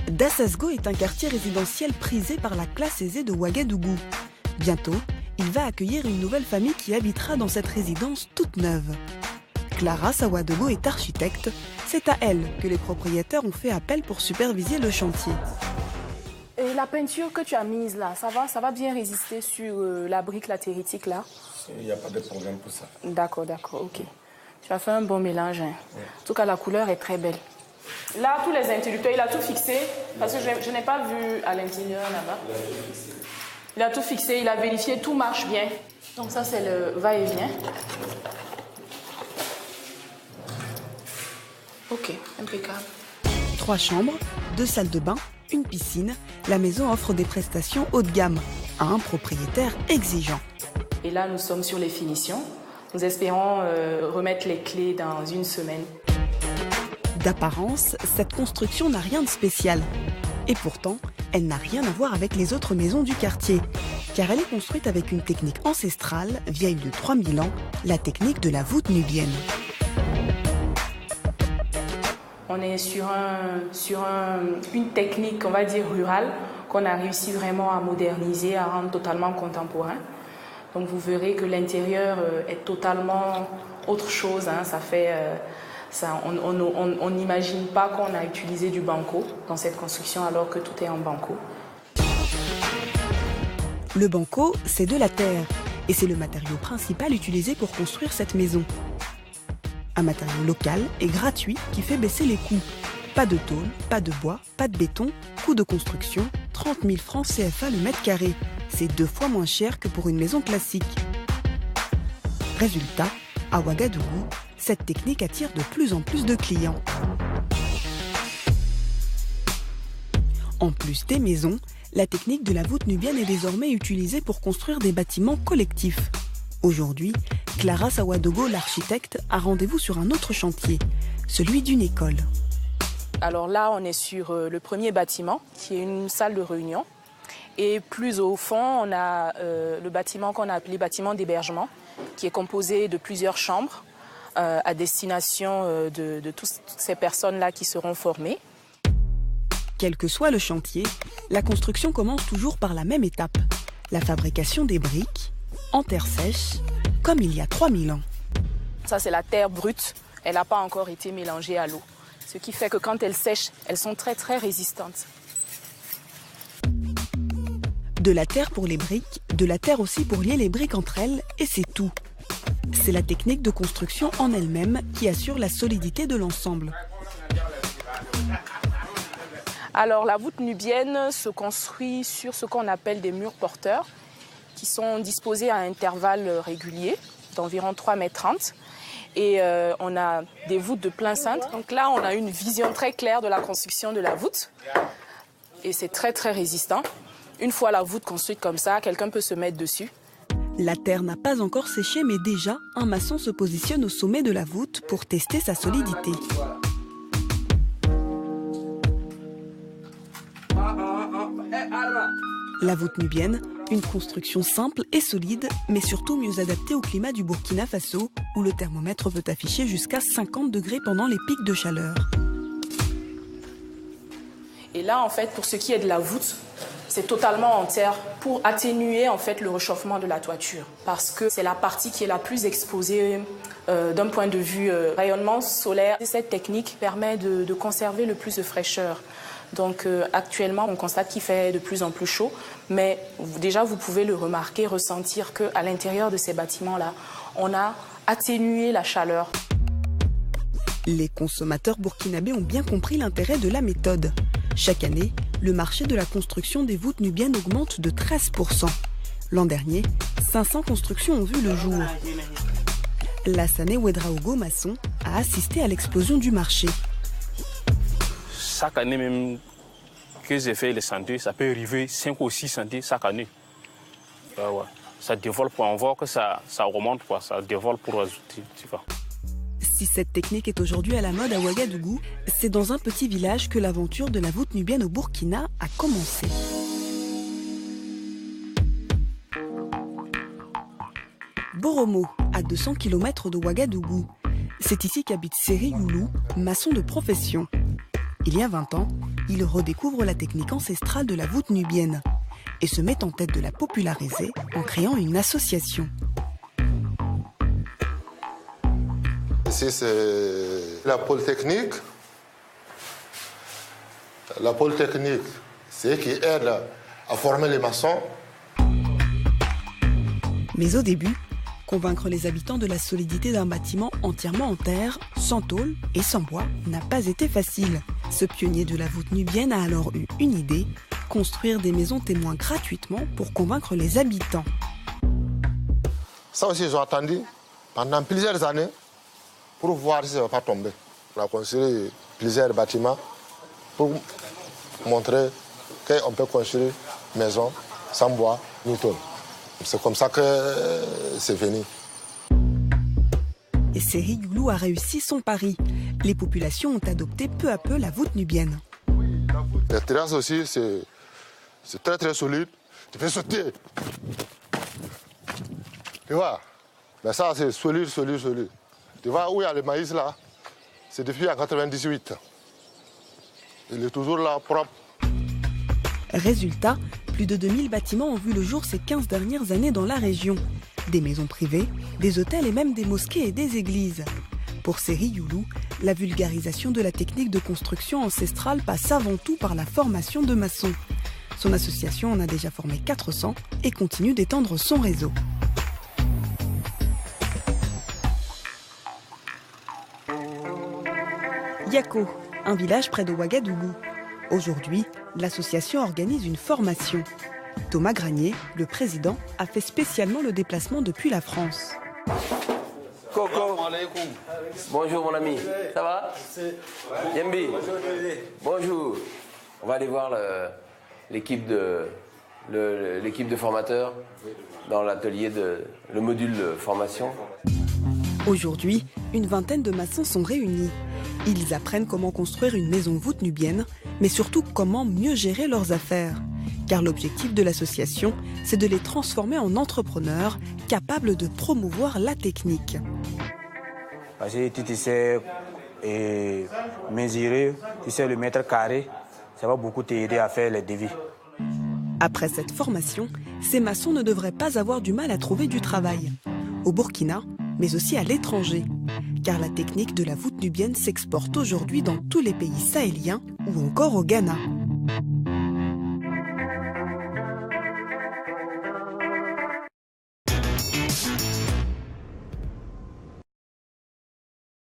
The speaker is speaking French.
Dassasgo est un quartier résidentiel prisé par la classe aisée de Ouagadougou. Bientôt, il va accueillir une nouvelle famille qui habitera dans cette résidence toute neuve. Clara Sawadogo est architecte. C'est à elle que les propriétaires ont fait appel pour superviser le chantier. Et la peinture que tu as mise là, ça va bien résister sur la brique latéritique là? Il n'y a pas de problème pour ça. D'accord, ok. Tu as fait un bon mélange. Hein. Oui. En tout cas, la couleur est très belle. Là, tous les interrupteurs, il a tout fixé, parce que je n'ai pas vu à l'intérieur là-bas. Il a tout fixé, il a vérifié, tout marche bien. Donc ça, c'est le va-et-vient. Ok, impeccable. 3 chambres, 2 salles de bain, une piscine. La maison offre des prestations haut de gamme à un propriétaire exigeant. Et là, nous sommes sur les finitions. Nous espérons remettre les clés dans une semaine. D'apparence, cette construction n'a rien de spécial. Et pourtant, elle n'a rien à voir avec les autres maisons du quartier, car elle est construite avec une technique ancestrale, vieille de 3000 ans, la technique de la voûte nubienne. On est sur une technique, on va dire, rurale, qu'on a réussi vraiment à moderniser, à rendre totalement contemporain. Donc vous verrez que l'intérieur est totalement autre chose. Hein. Ça fait... on n'imagine pas qu'on a utilisé du banco dans cette construction alors que tout est en banco. Le banco, c'est de la terre et c'est le matériau principal utilisé pour construire cette maison. Un matériau local et gratuit qui fait baisser les coûts. Pas de tôle, pas de bois, pas de béton, coût de construction, 30 000 francs CFA le mètre carré. C'est 2 fois moins cher que pour une maison classique. Résultat, à Ouagadougou, cette technique attire de plus en plus de clients. En plus des maisons, la technique de la voûte nubienne est désormais utilisée pour construire des bâtiments collectifs. Aujourd'hui, Clara Sawadogo, l'architecte, a rendez-vous sur un autre chantier, celui d'une école. Alors là, on est sur le premier bâtiment, qui est une salle de réunion. Et plus au fond, on a le bâtiment qu'on a appelé bâtiment d'hébergement, qui est composé de plusieurs chambres à destination de toutes ces personnes-là qui seront formées. Quel que soit le chantier, la construction commence toujours par la même étape, la fabrication des briques en terre sèche, comme il y a 3000 ans. Ça, c'est la terre brute. Elle n'a pas encore été mélangée à l'eau. Ce qui fait que quand elles sèchent, elles sont très, très résistantes. De la terre pour les briques, de la terre aussi pour lier les briques entre elles, et c'est tout. C'est la technique de construction en elle-même qui assure la solidité de l'ensemble. Alors, la voûte nubienne se construit sur ce qu'on appelle des murs porteurs, qui sont disposés à intervalles réguliers, d'environ 3,30 m. Et on a des voûtes de plein cintre. Donc là, on a une vision très claire de la construction de la voûte. Et c'est très, très résistant. Une fois la voûte construite comme ça, quelqu'un peut se mettre dessus. La terre n'a pas encore séché, mais déjà, un maçon se positionne au sommet de la voûte pour tester sa solidité. La voûte nubienne, une construction simple et solide, mais surtout mieux adaptée au climat du Burkina Faso, où le thermomètre peut afficher jusqu'à 50 degrés pendant les pics de chaleur. Et là, en fait, pour ce qui est de la voûte, c'est totalement en terre pour atténuer en fait le réchauffement de la toiture, parce que c'est la partie qui est la plus exposée d'un point de vue rayonnement solaire. Cette technique permet de conserver le plus de fraîcheur. Donc actuellement, on constate qu'il fait de plus en plus chaud, mais déjà vous pouvez le remarquer, ressentir qu'à l'intérieur de ces bâtiments-là, on a atténué la chaleur. Les consommateurs burkinabés ont bien compris l'intérêt de la méthode. Chaque année, le marché de la construction des voûtes nubiennes augmente de 13%. L'an dernier, 500 constructions ont vu le jour. Lassane Ouedraogo, maçon, a assisté à l'explosion du marché. Chaque année même que j'ai fait les chantiers, ça peut arriver 5 ou 6 chantiers chaque année. Ouais. Ça développe, on voit que ça remonte, ça développe pour ajouter. Tu vois. Si cette technique est aujourd'hui à la mode à Ouagadougou, c'est dans un petit village que l'aventure de la voûte nubienne au Burkina a commencé. Boromo, à 200 km de Ouagadougou. C'est ici qu'habite Seri Youlou, maçon de profession. Il y a 20 ans, il redécouvre la technique ancestrale de la voûte nubienne et se met en tête de la populariser en créant une association. Ici, c'est la pôle technique. La pôle technique, c'est qui aide à former les maçons. Mais au début, convaincre les habitants de la solidité d'un bâtiment entièrement en terre, sans tôle et sans bois, n'a pas été facile. Ce pionnier de la voûte nubienne a alors eu une idée, construire des maisons témoins gratuitement pour convaincre les habitants. Ça aussi, ils ont attendu pendant plusieurs années pour voir si ça ne va pas tomber. On a construit plusieurs bâtiments pour montrer qu'on peut construire une maison sans bois ni tôle. C'est comme ça que c'est venu. Et Seri Youlou a réussi son pari. Les populations ont adopté peu à peu la voûte nubienne. La terrasse aussi, c'est très très solide. Tu peux sauter. Tu vois? Mais ça, c'est solide, solide, solide. Tu vois où il y a le maïs là? C'est depuis en 98. Il est toujours là, propre. Résultat, plus de 2000 bâtiments ont vu le jour ces 15 dernières années dans la région. Des maisons privées, des hôtels et même des mosquées et des églises. Pour Seri Youlou, la vulgarisation de la technique de construction ancestrale passe avant tout par la formation de maçons. Son association en a déjà formé 400 et continue d'étendre son réseau. Yako, un village près de Ouagadougou. Aujourd'hui, l'association organise une formation. Thomas Granier, le président, a fait spécialement le déplacement depuis la France. Coco, bonjour mon ami, ça va? Yembi, bonjour. On va aller voir l'équipe de formateurs dans l'atelier le module de formation. Aujourd'hui, une vingtaine de maçons sont réunis. Ils apprennent comment construire une maison voûte nubienne, mais surtout comment mieux gérer leurs affaires. Car l'objectif de l'association, c'est de les transformer en entrepreneurs capables de promouvoir la technique. Parce que tu sais mesurer, tu sais le mètre carré, ça va beaucoup t'aider à faire les devis. Après cette formation, ces maçons ne devraient pas avoir du mal à trouver du travail. Au Burkina, mais aussi à l'étranger. Car la technique de la voûte nubienne s'exporte aujourd'hui dans tous les pays sahéliens ou encore au Ghana.